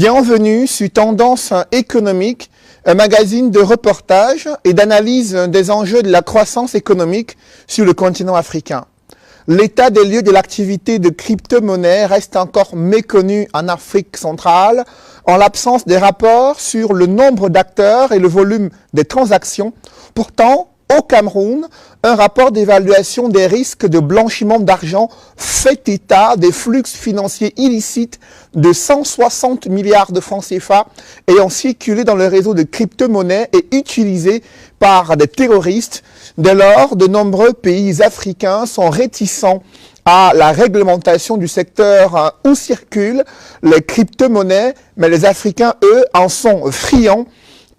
Bienvenue sur Tendance économique, un magazine de reportage et d'analyse des enjeux de la croissance économique sur le continent africain. L'état des lieux de l'activité de crypto-monnaie reste encore méconnu en Afrique centrale en l'absence des rapports sur le nombre d'acteurs et le volume des transactions. Pourtant, au Cameroun, un rapport d'évaluation des risques de blanchiment d'argent fait état des flux financiers illicites de 160 milliards de francs CFA ayant circulé dans le réseau de crypto-monnaies et utilisés par des terroristes. Dès lors, de nombreux pays africains sont réticents à la réglementation du secteur où circulent les crypto-monnaies, mais les Africains, eux, en sont friands.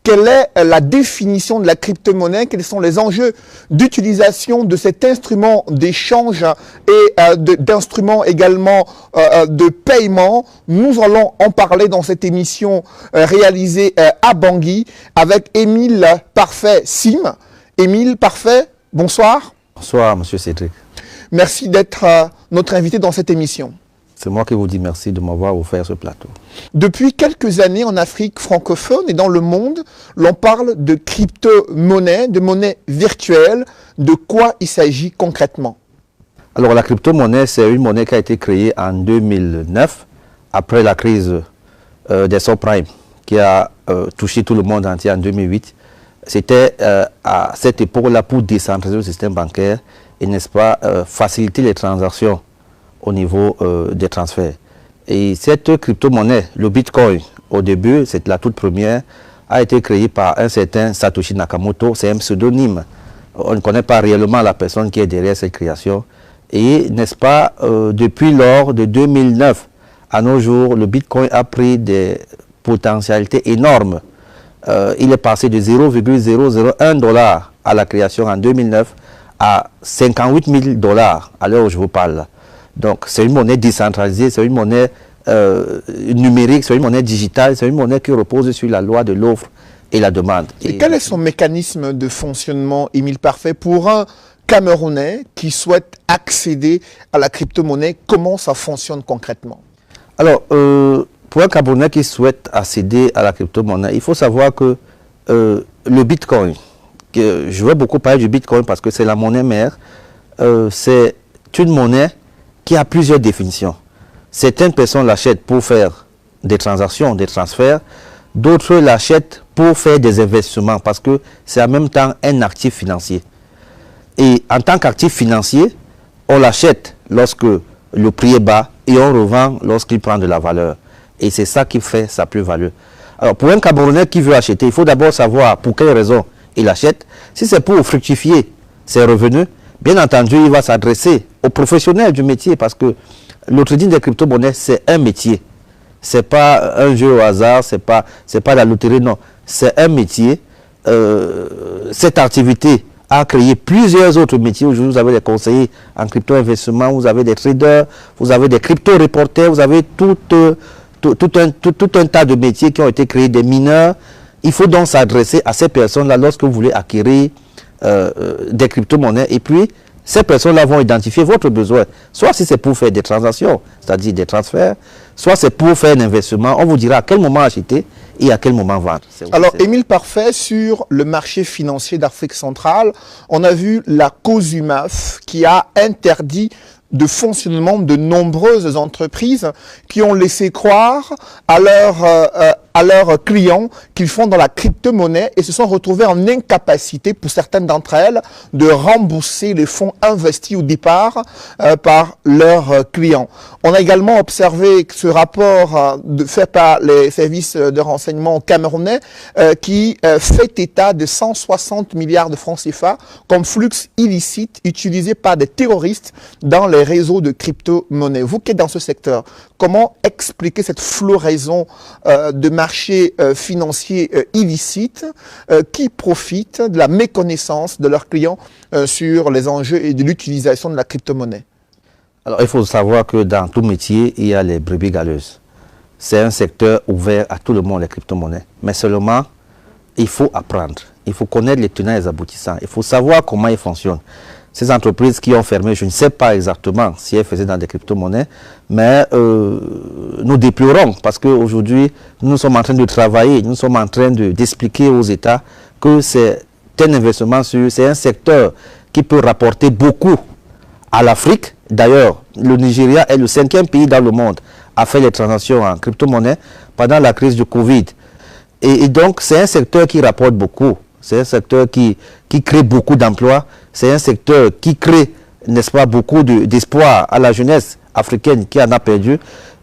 Quelle est la définition de la crypto-monnaie? Quels sont les enjeux d'utilisation de cet instrument d'échange et d'instruments également de paiement? Nous allons en parler dans cette émission réalisée à Bangui avec Émile Parfait-Sim. Émile Parfait, bonsoir. Bonsoir, monsieur Cédric. Merci d'être notre invité dans cette émission. C'est moi qui vous dis merci de m'avoir offert ce plateau. Depuis quelques années en Afrique francophone et dans le monde, l'on parle de crypto-monnaie, de monnaie virtuelle. De quoi il s'agit concrètement? Alors la crypto-monnaie, c'est une monnaie qui a été créée en 2009, après la crise des subprimes qui a touché tout le monde entier en 2008. C'était à cette époque-là pour décentraliser le système bancaire et, n'est-ce pas, faciliter les transactions au niveau des transferts. Et cette crypto-monnaie, le Bitcoin, au début, c'est la toute première, a été créée par un certain Satoshi Nakamoto. C'est un pseudonyme. On ne connaît pas réellement la personne qui est derrière cette création. Et, n'est-ce pas, depuis lors de 2009 à nos jours, le Bitcoin a pris des potentialités énormes. Il est passé de 0,001 $ à la création en 2009 à 58 000 $ à l'heure où je vous parle. Donc, c'est une monnaie décentralisée, c'est une monnaie numérique, c'est une monnaie digitale, c'est une monnaie qui repose sur la loi de l'offre et la demande. Et quel est son mécanisme de fonctionnement, Émile Parfait, pour un Camerounais qui souhaite accéder à la crypto-monnaie? Comment ça fonctionne concrètement? Alors, pour un Camerounais qui souhaite accéder à la crypto-monnaie, il faut savoir que le Bitcoin, je veux beaucoup parler du Bitcoin parce que c'est la monnaie mère, c'est une monnaie qui a plusieurs définitions. Certaines personnes l'achètent pour faire des transactions, des transferts. D'autres l'achètent pour faire des investissements parce que c'est en même temps un actif financier. Et en tant qu'actif financier, on l'achète lorsque le prix est bas et on revend lorsqu'il prend de la valeur. Et c'est ça qui fait sa plus-value. Alors pour un Camerounais qui veut acheter, il faut d'abord savoir pour quelle raison il achète. Si c'est pour fructifier ses revenus, bien entendu, il va s'adresser aux professionnels du métier parce que le trading des crypto-monnaies, c'est un métier. Ce n'est pas un jeu au hasard, ce n'est pas la loterie, non. C'est un métier. Cette activité a créé plusieurs autres métiers. Aujourd'hui, vous avez des conseillers en crypto-investissement, vous avez des traders, vous avez des crypto-reporters, vous avez tout un tas de métiers qui ont été créés, des mineurs. Il faut donc s'adresser à ces personnes-là lorsque vous voulez acquérir des crypto-monnaies. Et puis, ces personnes-là vont identifier votre besoin. Soit si c'est pour faire des transactions, c'est-à-dire des transferts, soit c'est pour faire un investissement. On vous dira à quel moment acheter et à quel moment vendre. Alors, Émile Parfait, sur le marché financier d'Afrique centrale, on a vu la COSUMAF qui a interdit de fonctionnement de nombreuses entreprises qui ont laissé croire à leurs clients qu'ils font dans la crypto-monnaie et se sont retrouvés en incapacité pour certaines d'entre elles de rembourser les fonds investis au départ par leurs clients. On a également observé ce rapport fait par les services de renseignement camerounais qui fait état de 160 milliards de francs CFA comme flux illicite utilisé par des terroristes dans les réseaux de crypto-monnaie. Vous qui êtes dans ce secteur, comment expliquer cette floraison de marchés financiers illicites qui profitent de la méconnaissance de leurs clients sur les enjeux et de l'utilisation de la crypto-monnaie? Alors, il faut savoir que dans tout métier, il y a les brebis galeuses. C'est un secteur ouvert à tout le monde, les crypto-monnaies. Mais seulement, il faut apprendre. Il faut connaître les tenants et les aboutissants. Il faut savoir comment ils fonctionnent. ces entreprises qui ont fermé, je ne sais pas exactement si elles faisaient dans des crypto-monnaies, mais nous déplorons parce qu'aujourd'hui, nous sommes en train de travailler, nous sommes en train d'expliquer aux États que c'est un investissement c'est un secteur qui peut rapporter beaucoup à l'Afrique. D'ailleurs, le Nigeria est le 5e pays dans le monde à faire les transactions en crypto-monnaie pendant la crise du Covid. Et donc, c'est un secteur qui rapporte beaucoup. C'est un secteur qui crée beaucoup d'emplois. C'est un secteur qui crée, n'est-ce pas, beaucoup d'espoir à la jeunesse africaine qui en a perdu.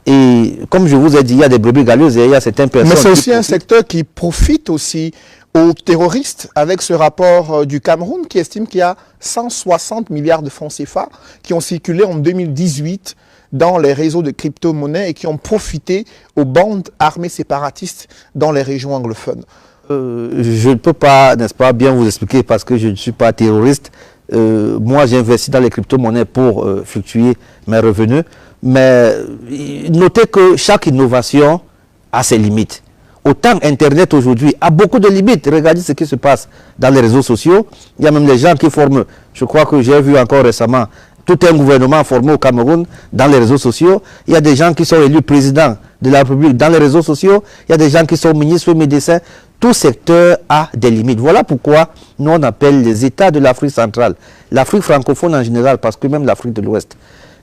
Et comme je vous ai dit, il y a des brebis galeuses et il y a certaines personnes... Mais c'est aussi un secteur qui profite aussi aux terroristes, avec ce rapport du Cameroun qui estime qu'il y a 160 milliards de francs CFA qui ont circulé en 2018 dans les réseaux de crypto-monnaies et qui ont profité aux bandes armées séparatistes dans les régions anglophones. Je ne peux pas, n'est-ce pas, bien vous expliquer parce que je ne suis pas terroriste. Moi, j'ai investi dans les crypto-monnaies pour fluctuer mes revenus. Mais notez que chaque innovation a ses limites. Autant Internet aujourd'hui a beaucoup de limites. Regardez ce qui se passe dans les réseaux sociaux. Il y a même des gens qui forment, je crois que j'ai vu encore récemment, tout un gouvernement formé au Cameroun dans les réseaux sociaux. Il y a des gens qui sont élus présidents de la République dans les réseaux sociaux. Il y a des gens qui sont ministres, médecins. Tout secteur a des limites. Voilà pourquoi nous on appelle les États de l'Afrique centrale, l'Afrique francophone en général, parce que même l'Afrique de l'Ouest,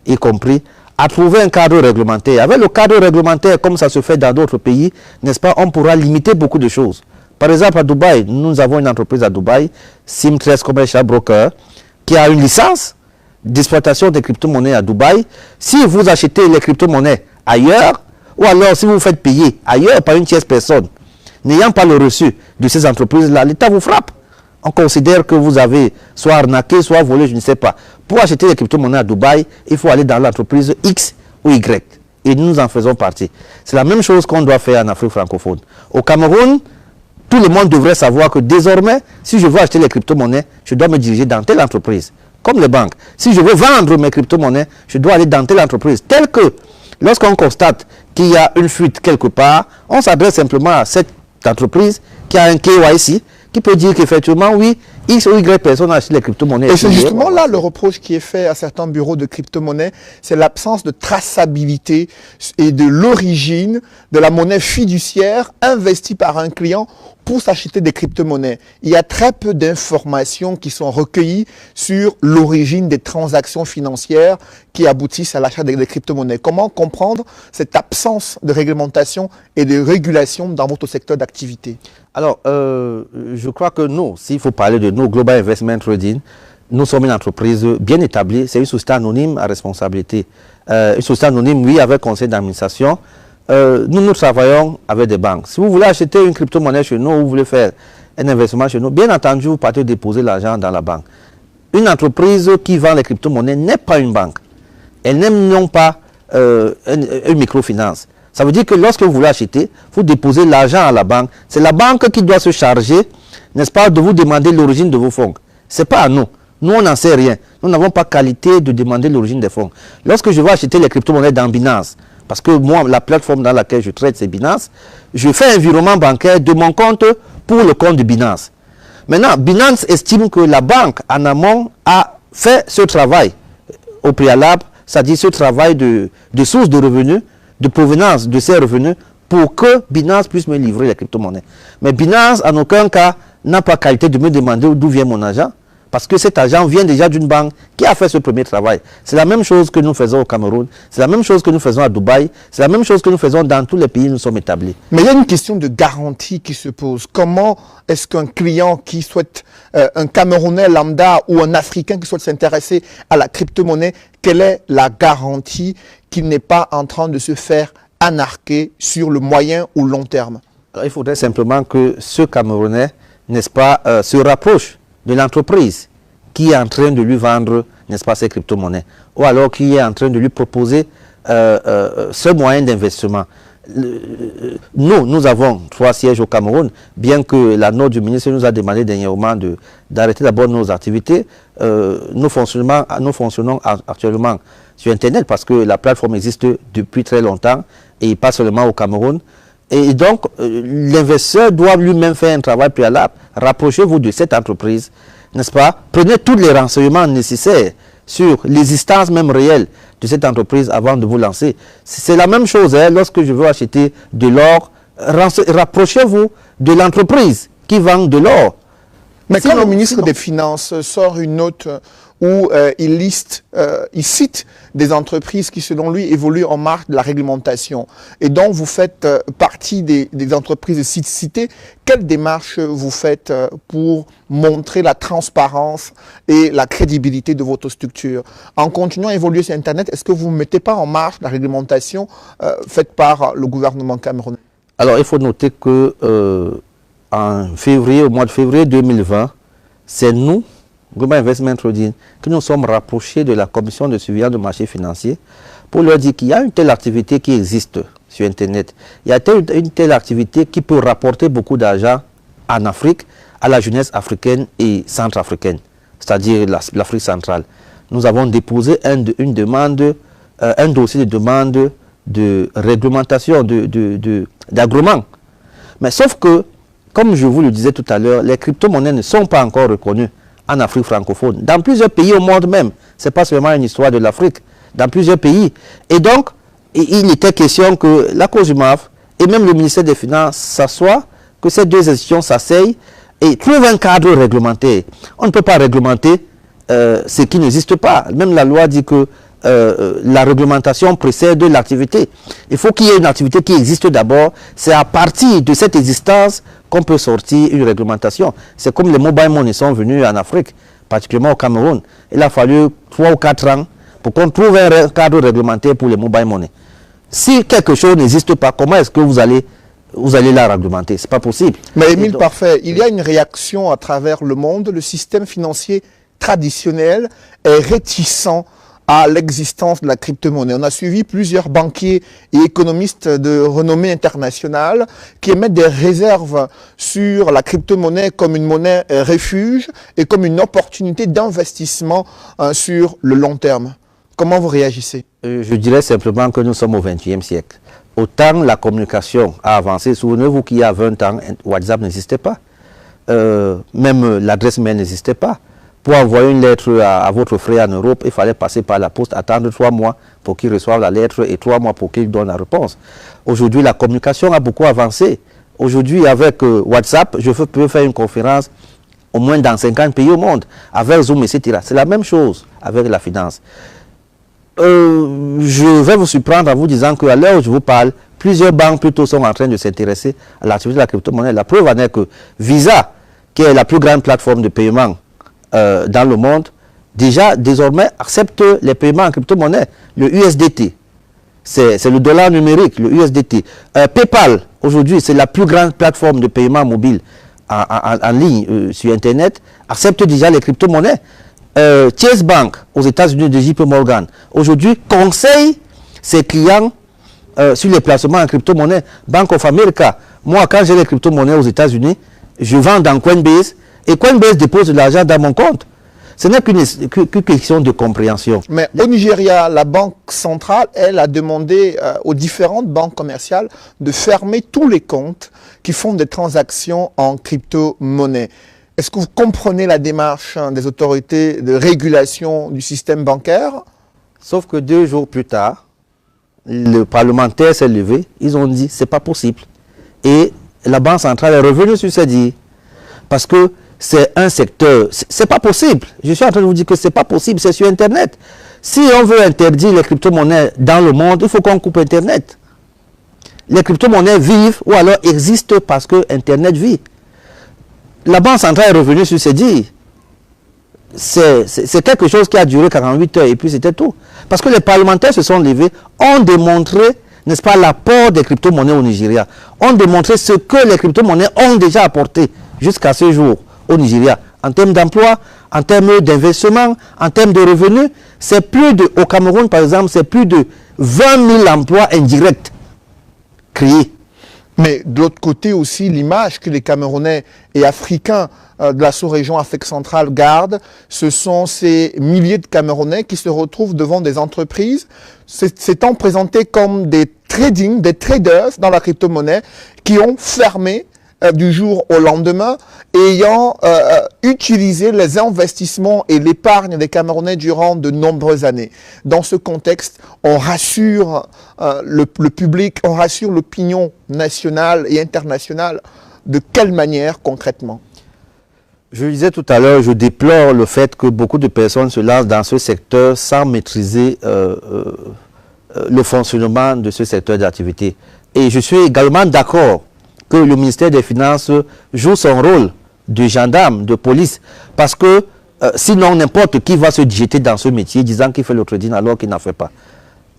y compris, à trouver un cadre réglementaire. Avec le cadre réglementaire, comme ça se fait dans d'autres pays, n'est-ce pas, on pourra limiter beaucoup de choses. Par exemple, à Dubaï, nous avons une entreprise à Dubaï, Sim13 Commercial Broker, qui a une licence d'exploitation des crypto-monnaies à Dubaï. Si vous achetez les crypto-monnaies ailleurs, ou alors si vous vous faites payer ailleurs par une tierce personne, n'ayant pas le reçu de ces entreprises-là, l'État vous frappe. On considère que vous avez soit arnaqué, soit volé, je ne sais pas. Pour acheter les crypto-monnaies à Dubaï, il faut aller dans l'entreprise X ou Y. Et nous en faisons partie. C'est la même chose qu'on doit faire en Afrique francophone. Au Cameroun, tout le monde devrait savoir que désormais, si je veux acheter les crypto-monnaies, je dois me diriger dans telle entreprise. Comme les banques. Si je veux vendre mes crypto-monnaies, je dois aller dans telle entreprise. Tel que, lorsqu'on constate qu'il y a une fuite quelque part, on s'adresse simplement à cette entreprise qui a un KYC, qui peut dire qu'effectivement, oui, X ou Y personnes achètent les crypto-monnaies. Et c'est justement là le reproche qui est fait à certains bureaux de crypto-monnaies, c'est l'absence de traçabilité et de l'origine de la monnaie fiduciaire investie par un client pour s'acheter des crypto-monnaies. Il y a très peu d'informations qui sont recueillies sur l'origine des transactions financières qui aboutissent à l'achat des crypto-monnaies. Comment comprendre cette absence de réglementation et de régulation dans votre secteur d'activité? Alors, je crois que nous, s'il faut parler de nous, Global Investment Trading, nous sommes une entreprise bien établie. C'est une société anonyme à responsabilité. Une société anonyme, oui, avec conseil d'administration. Nous travaillons avec des banques. Si vous voulez acheter une crypto-monnaie chez nous, ou vous voulez faire un investissement chez nous, bien entendu, vous partez déposer l'argent dans la banque. Une entreprise qui vend les crypto-monnaies n'est pas une banque. Elle n'aime non pas une microfinance. Ça veut dire que lorsque vous voulez acheter, vous déposez l'argent à la banque. C'est la banque qui doit se charger, n'est-ce pas, de vous demander l'origine de vos fonds. Ce n'est pas à nous. Nous, on n'en sait rien. Nous n'avons pas qualité de demander l'origine des fonds. Lorsque je vais acheter les crypto-monnaies dans Binance, parce que moi, la plateforme dans laquelle je traite, c'est Binance, je fais un virement bancaire de mon compte pour le compte de Binance. Maintenant, Binance estime que la banque, en amont, a fait ce travail au préalable, c'est-à-dire ce travail de source de revenus, de provenance de ces revenus, pour que Binance puisse me livrer les crypto-monnaies. Mais Binance, en aucun cas, n'a pas qualité de me demander d'où vient mon argent, parce que cet argent vient déjà d'une banque qui a fait ce premier travail. C'est la même chose que nous faisons au Cameroun, c'est la même chose que nous faisons à Dubaï, c'est la même chose que nous faisons dans tous les pays où nous sommes établis. Mais il y a une question de garantie qui se pose. Comment est-ce qu'un client qui souhaite, un Camerounais lambda ou un Africain qui souhaite s'intéresser à la crypto-monnaie, quelle est la garantie qu'il n'est pas en train de se faire anarquer sur le moyen ou long terme? Alors, il faudrait simplement que ce Camerounais, n'est-ce pas, se rapproche de l'entreprise qui est en train de lui vendre, n'est-ce pas, ces crypto-monnaies, ou alors qui est en train de lui proposer ce moyen d'investissement. Nous avons 3 sièges au Cameroun, bien que la note du ministre nous a demandé dernièrement d'arrêter d'abord nos activités. Nous fonctionnons actuellement sur Internet parce que la plateforme existe depuis très longtemps et pas seulement au Cameroun. Et donc, l'investisseur doit lui-même faire un travail préalable. Rapprochez-vous de cette entreprise, n'est-ce pas? Prenez tous les renseignements nécessaires sur l'existence même réelle de cette entreprise avant de vous lancer. C'est la même chose, hein, lorsque je veux acheter de l'or, rapprochez-vous de l'entreprise qui vend de l'or. Mais quand le ministre des Finances sort une note où il cite des entreprises qui, selon lui, évoluent en marge de la réglementation, et dont vous faites partie des entreprises citées, quelle démarche vous faites pour montrer la transparence et la crédibilité de votre structure? En continuant à évoluer sur Internet, est-ce que vous ne mettez pas en marge la réglementation faite par le gouvernement camerounais? Alors, il faut noter que au mois de février 2020, c'est nous, Global Investment Holdings, que nous sommes rapprochés de la commission de surveillance du marché financier pour leur dire qu'il y a une telle activité qui existe sur Internet. Il y a une telle activité qui peut rapporter beaucoup d'argent en Afrique, à la jeunesse africaine et centrafricaine, c'est-à-dire l'Afrique centrale. Nous avons déposé un dossier de demande de réglementation, d'agrément. Mais sauf que, comme je vous le disais tout à l'heure, les crypto-monnaies ne sont pas encore reconnues en Afrique francophone. Dans plusieurs pays au monde même, ce n'est pas seulement une histoire de l'Afrique, dans plusieurs pays. Et donc, il était question que la COJUMAF et même le ministère des Finances s'assoient, que ces deux institutions s'asseyent et trouvent un cadre réglementaire. On ne peut pas réglementer ce qui n'existe pas. Même la loi dit que la réglementation précède l'activité. Il faut qu'il y ait une activité qui existe d'abord. C'est à partir de cette existence qu'on peut sortir une réglementation. C'est comme les mobile money sont venus en Afrique, particulièrement au Cameroun. Il a fallu 3 ou 4 ans pour qu'on trouve un cadre réglementaire pour les mobile money. Si quelque chose n'existe pas, comment est-ce que vous allez la réglementer? C'est pas possible. Mais Émile Parfait, il y a une réaction à travers le monde. Le système financier traditionnel est réticent à l'existence de la crypto-monnaie. On a suivi plusieurs banquiers et économistes de renommée internationale qui émettent des réserves sur la crypto-monnaie comme une monnaie refuge et comme une opportunité d'investissement sur le long terme. Comment vous réagissez? Je dirais simplement que nous sommes au XXIe siècle. Autant la communication a avancé, souvenez-vous qu'il y a 20 ans, WhatsApp n'existait pas. Même l'adresse mail n'existait pas. Pour envoyer une lettre à votre frère en Europe, il fallait passer par la poste, attendre 3 mois pour qu'il reçoive la lettre et 3 mois pour qu'il donne la réponse. Aujourd'hui, la communication a beaucoup avancé. Aujourd'hui, avec WhatsApp, je peux faire une conférence au moins dans 50 pays au monde, avec Zoom, etc. C'est la même chose avec la finance. Je vais vous surprendre en vous disant qu'à l'heure où je vous parle, plusieurs banques plutôt sont en train de s'intéresser à l'activité de la crypto-monnaie. La preuve en est que Visa, qui est la plus grande plateforme de paiement dans le monde, déjà désormais accepte les paiements en crypto-monnaie, le USDT. C'est le dollar numérique, le USDT. PayPal, aujourd'hui, c'est la plus grande plateforme de paiement mobile en ligne sur Internet, accepte déjà les crypto-monnaies. Chase Bank, aux États-Unis, de JP Morgan, aujourd'hui conseille ses clients sur les placements en crypto-monnaie. Bank of America, moi, quand j'ai les crypto-monnaies aux États-Unis, je vends dans Coinbase et Coinbase dépose de l'argent dans mon compte. Ce n'est qu'une question de compréhension. Mais au Nigeria, la Banque centrale, elle, a demandé aux différentes banques commerciales de fermer tous les comptes qui font des transactions en crypto-monnaie. Est-ce que vous comprenez la démarche des autorités de régulation du système bancaire? Sauf que 2 jours plus tard, le parlementaire s'est levé, ils ont dit c'est pas possible. Et la Banque centrale est revenue sur ses dires. Parce que c'est un secteur, c'est pas possible. Je suis en train de vous dire que c'est pas possible, c'est sur Internet. Si on veut interdire les crypto-monnaies dans le monde, il faut qu'on coupe Internet. Les crypto-monnaies vivent ou alors existent parce que Internet vit. La Banque centrale est revenue sur ses dires. C'est quelque chose qui a duré 48 heures et puis c'était tout. Parce que les parlementaires se sont levés, ont démontré, n'est-ce pas, l'apport des crypto-monnaies au Nigeria. Ont démontré ce que les crypto-monnaies ont déjà apporté jusqu'à ce jour au Nigeria. En termes d'emploi, en termes d'investissement, en termes de revenus, c'est plus de, au Cameroun par exemple, c'est plus de 20 000 emplois indirects créés. Mais de l'autre côté aussi, l'image que les Camerounais et Africains de la sous-région Afrique centrale gardent, ce sont ces milliers de Camerounais qui se retrouvent devant des entreprises s'étant présentés comme des traders dans la crypto-monnaie, qui ont fermé du jour au lendemain, ayant utilisé les investissements et l'épargne des Camerounais durant de nombreuses années. Dans ce contexte, on rassure le public, on rassure l'opinion nationale et internationale. De quelle manière concrètement? Je le disais tout à l'heure, je déplore le fait que beaucoup de personnes se lancent dans ce secteur sans maîtriser le fonctionnement de ce secteur d'activité. Et je suis également d'accord que le ministère des Finances joue son rôle de gendarme, de police, parce que sinon n'importe qui va se jeter dans ce métier disant qu'il fait le trading alors qu'il n'en fait pas.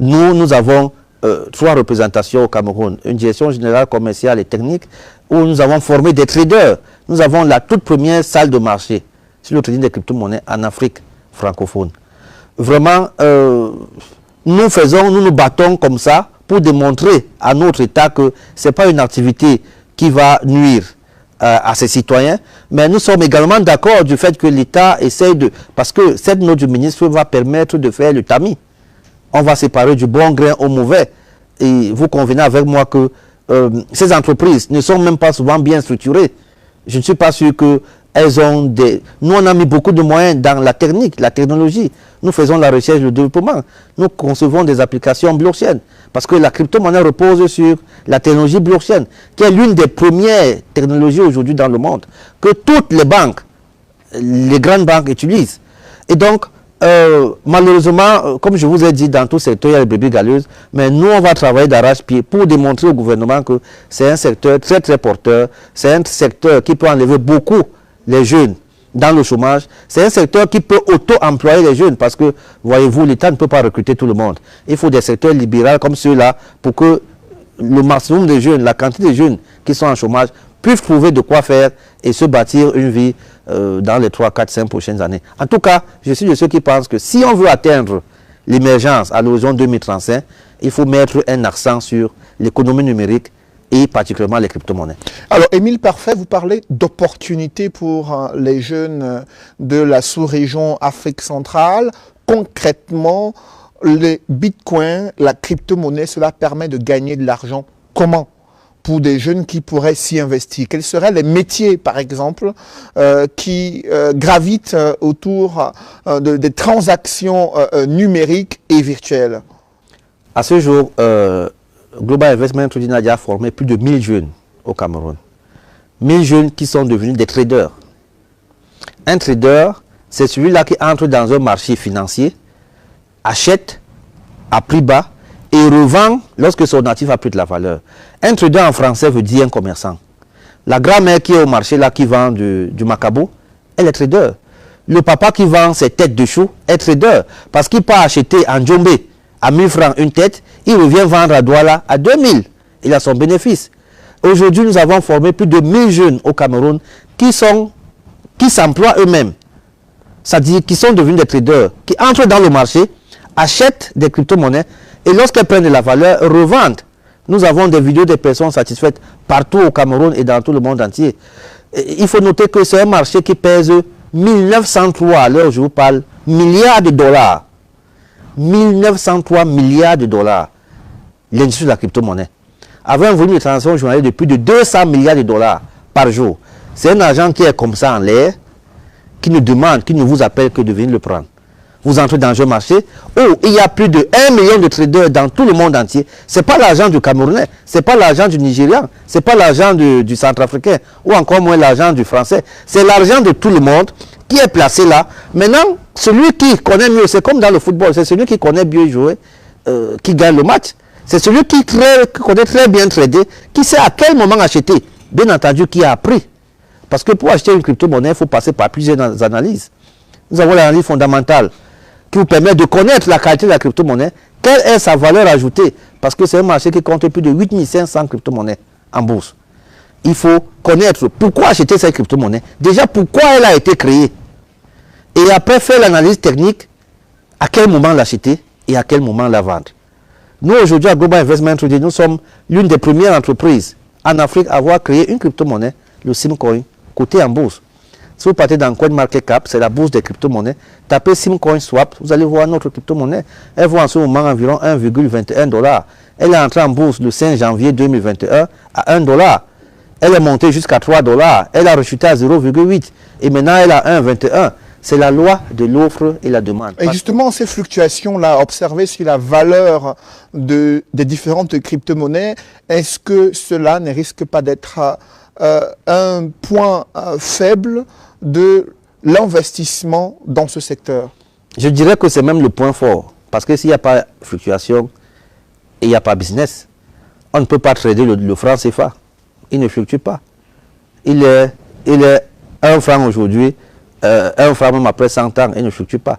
Nous avons 3 représentations au Cameroun, une direction générale commerciale et technique où nous avons formé des traders. Nous avons la toute première salle de marché sur le trading des crypto-monnaies en Afrique francophone. Vraiment, nous nous battons comme ça pour démontrer à notre État que ce n'est pas une activité qui va nuire à ses citoyens, mais nous sommes également d'accord du fait que l'État essaye de... Parce que cette note du ministre va permettre de faire le tamis. On va séparer du bon grain au mauvais. Et vous convenez avec moi que ces entreprises ne sont même pas souvent bien structurées. Je ne suis pas sûr qu'elles ont des... Nous, on a mis beaucoup de moyens dans la technique, la technologie. Nous faisons la recherche et le développement. Nous concevons des applications blockchain. Parce que la crypto-monnaie repose sur la technologie blockchain, qui est l'une des premières technologies aujourd'hui dans le monde, que toutes les banques, les grandes banques utilisent. Et donc, malheureusement, comme je vous ai dit, dans tout secteur, il y a les brebis galeuses, mais nous, on va travailler d'arrache-pied pour démontrer au gouvernement que c'est un secteur très, très porteur, c'est un secteur qui peut enlever beaucoup les jeunes dans le chômage, c'est un secteur qui peut auto-employer les jeunes, parce que, voyez-vous, l'État ne peut pas recruter tout le monde. Il faut des secteurs libéraux comme ceux-là pour que le maximum de jeunes, la quantité de jeunes qui sont en chômage, puissent trouver de quoi faire et se bâtir une vie dans les 3, 4, 5 prochaines années. En tout cas, je suis de ceux qui pensent que si on veut atteindre l'émergence à l'horizon 2035, il faut mettre un accent sur l'économie numérique et particulièrement les crypto-monnaies. Alors, Émile Parfait, vous parlez d'opportunités pour les jeunes de la sous-région Afrique centrale. Concrètement, les bitcoins, la crypto-monnaie, cela permet de gagner de l'argent. Comment ? Pour des jeunes qui pourraient s'y investir? Quels seraient les métiers, par exemple, qui gravitent autour des transactions numériques et virtuelles? À ce jour, Global Investment Trading a formé plus de 1000 jeunes au Cameroun. 1000 jeunes qui sont devenus des traders. Un trader, c'est celui-là qui entre dans un marché financier, achète à prix bas et revend lorsque son actif a pris de la valeur. Un trader en français veut dire un commerçant. La grand-mère qui est au marché là, qui vend du macabo, elle est trader. Le papa qui vend ses têtes de chou est trader parce qu'il peut acheter en Djombe à 1000 francs une tête, il revient vendre à Douala à 2000. Il a son bénéfice. Aujourd'hui, nous avons formé plus de 1000 jeunes au Cameroun qui s'emploient eux-mêmes. C'est-à-dire qui sont devenus des traders, qui entrent dans le marché, achètent des crypto-monnaies et lorsqu'elles prennent de la valeur, revendent. Nous avons des vidéos des personnes satisfaites partout au Cameroun et dans tout le monde entier. Et il faut noter que c'est un marché qui pèse 1903, à l'heure où je vous parle, milliards de dollars. 1903 milliards de dollars. L'industrie de la crypto-monnaie. Avec un volume de transactions journalier de plus de 200 milliards de dollars par jour. C'est un argent qui est comme ça en l'air, qui ne demande, qui ne vous appelle que de venir le prendre. Vous entrez dans un marché où il y a plus de 1 million de traders dans tout le monde entier. Ce n'est pas l'argent du Camerounais, ce n'est pas l'argent du Nigérian, ce n'est pas l'argent du Centrafricain, ou encore moins l'argent du Français. C'est l'argent de tout le monde qui est placé là. Maintenant, celui qui connaît mieux, c'est comme dans le football, c'est celui qui connaît mieux jouer, qui gagne le match. C'est celui qui connaît très bien trader, qui sait à quel moment acheter. Bien entendu, qui a appris. Parce que pour acheter une crypto-monnaie, il faut passer par plusieurs analyses. Nous avons l'analyse fondamentale qui vous permet de connaître la qualité de la crypto-monnaie, quelle est sa valeur ajoutée. Parce que c'est un marché qui compte plus de 8500 crypto-monnaies en bourse. Il faut connaître pourquoi acheter cette crypto-monnaie. Déjà, pourquoi elle a été créée. Et après, faire l'analyse technique, à quel moment l'acheter et à quel moment la vendre. Nous, aujourd'hui, à Global Investment Trading, nous sommes l'une des premières entreprises en Afrique à avoir créé une crypto-monnaie, le Simcoin, cotée en bourse. Si vous partez dans CoinMarketCap, c'est la bourse des crypto-monnaies, tapez Simcoin Swap, vous allez voir notre crypto-monnaie. Elle vaut en ce moment environ 1,21 $. Elle est entrée en bourse le 5 janvier 2021 à 1 $. elle est montée jusqu'à 3 $, elle a rechuté à 0,8 et maintenant elle a 1,21. C'est la loi de l'offre et la demande. Et justement, ces fluctuations-là observées sur la valeur des différentes crypto-monnaies, est-ce que cela ne risque pas d'être un point faible de l'investissement dans ce secteur? Je dirais que c'est même le point fort. Parce que s'il n'y a pas fluctuation et il n'y a pas business, on ne peut pas trader le franc CFA. Il ne fluctue pas. Il est 1 franc aujourd'hui, 1 franc même après 100 ans, il ne fluctue pas.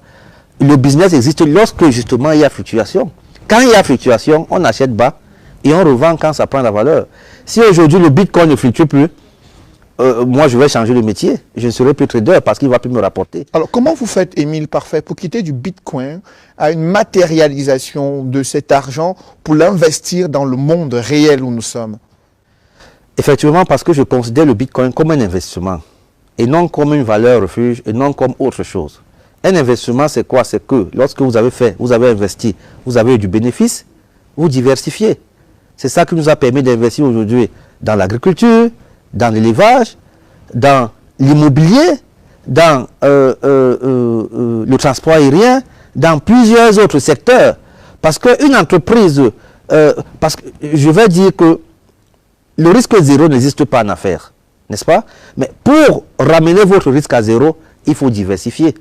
Le business existe lorsque justement il y a fluctuation. Quand il y a fluctuation, on achète bas et on revend quand ça prend la valeur. Si aujourd'hui le Bitcoin ne fluctue plus, moi je vais changer de métier. Je ne serai plus trader parce qu'il ne va plus me rapporter. Alors comment vous faites, Émile Parfait, pour quitter du Bitcoin à une matérialisation de cet argent pour l'investir dans le monde réel où nous sommes? Effectivement, parce que je considère le Bitcoin comme un investissement et non comme une valeur refuge et non comme autre chose. Un investissement, c'est quoi? C'est que lorsque vous avez investi, vous avez eu du bénéfice, vous diversifiez. C'est ça qui nous a permis d'investir aujourd'hui dans l'agriculture, dans l'élevage, dans l'immobilier, dans le transport aérien, dans plusieurs autres secteurs. Parce qu'une entreprise, parce que je vais dire que le risque zéro n'existe pas en affaires, n'est-ce pas? Mais pour ramener votre risque à zéro, il faut diversifier.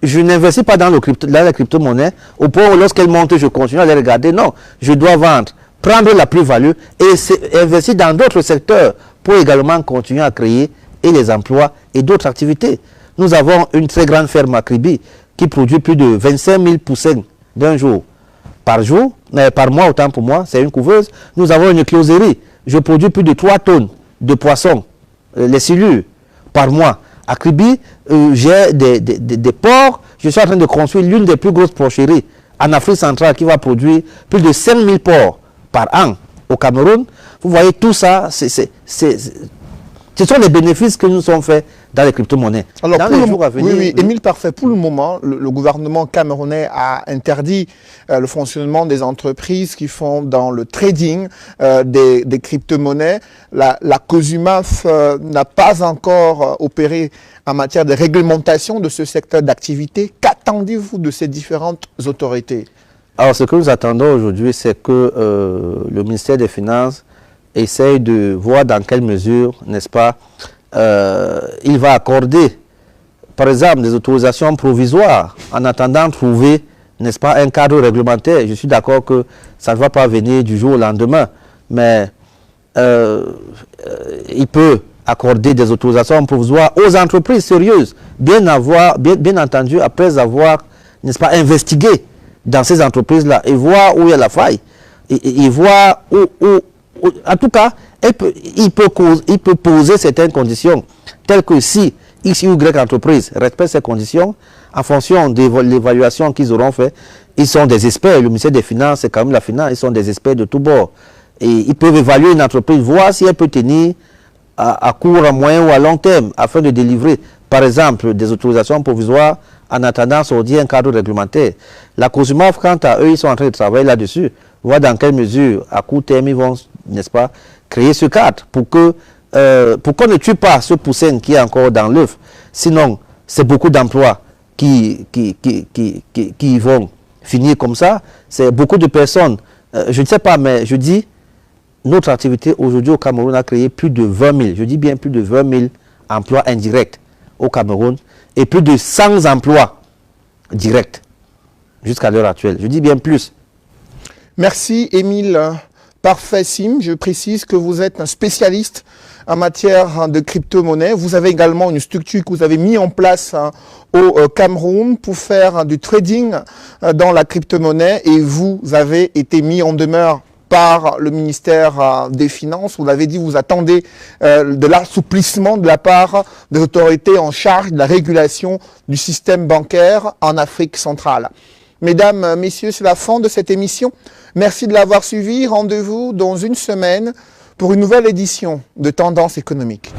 Je n'investis pas dans la crypto-monnaie au point où lorsqu'elle monte, je continue à les regarder. Non, je dois vendre, prendre la plus-value et investir dans d'autres secteurs pour également continuer à créer et les emplois et d'autres activités. Nous avons une très grande ferme à Kribi qui produit plus de 25 000 poussins d'un jour. Par mois, autant pour moi, c'est une couveuse. Nous avons une closerie. Je produis plus de 3 tonnes de poissons, les silures, par mois. À Kribi, j'ai des porcs. Je suis en train de construire l'une des plus grosses porcheries en Afrique centrale qui va produire plus de 5 000 porcs par an au Cameroun. Vous voyez, tout ça, ce sont les bénéfices que nous sommes faits dans les crypto-monnaies. Alors, Émile Parfait, pour le moment, le gouvernement camerounais a interdit le fonctionnement des entreprises qui font dans le trading des crypto-monnaies. La COSUMAF n'a pas encore opéré en matière de réglementation de ce secteur d'activité. Qu'attendez-vous de ces différentes autorités? Alors, ce que nous attendons aujourd'hui, c'est que le ministère des Finances essaye de voir dans quelle mesure, n'est-ce pas, il va accorder, par exemple, des autorisations provisoires en attendant de trouver, n'est-ce pas, un cadre réglementaire. Je suis d'accord que ça ne va pas venir du jour au lendemain, mais il peut accorder des autorisations provisoires aux entreprises sérieuses, bien entendu, après avoir, n'est-ce pas, investigué dans ces entreprises-là et voir où il y a la faille, et voir en tout cas, il peut poser certaines conditions, telles que si X ou Y entreprise respecte ces conditions, en fonction de l'évaluation qu'ils auront fait, ils sont des experts, le ministère des Finances, c'est quand même la finance, ils sont des experts de tous bords. Et ils peuvent évaluer une entreprise, voir si elle peut tenir à court, à moyen ou à long terme, afin de délivrer, par exemple, des autorisations provisoires en attendant sortir un cadre réglementaire. La COSUMAF, quant à eux, ils sont en train de travailler là-dessus, voir dans quelle mesure, à court terme, ils vont, n'est-ce pas, créer ce cadre pour qu'on ne tue pas ce poussin qui est encore dans l'œuf. Sinon, c'est beaucoup d'emplois qui vont finir comme ça. C'est beaucoup de personnes. Je ne sais pas, mais je dis, notre activité aujourd'hui au Cameroun a créé plus de 20 000, je dis bien plus de 20 000 emplois indirects au Cameroun et plus de 100 emplois directs jusqu'à l'heure actuelle. Je dis bien plus. Merci, Émile Parfait Sim. Je précise que vous êtes un spécialiste en matière de crypto-monnaie. Vous avez également une structure que vous avez mis en place au Cameroun pour faire du trading dans la crypto-monnaie et vous avez été mis en demeure par le ministère des Finances. Vous l'avez dit, vous attendez de l'assouplissement de la part des autorités en charge de la régulation du système bancaire en Afrique centrale. Mesdames, messieurs, c'est la fin de cette émission. Merci de l'avoir suivi. Rendez-vous dans une semaine pour une nouvelle édition de Tendance économique.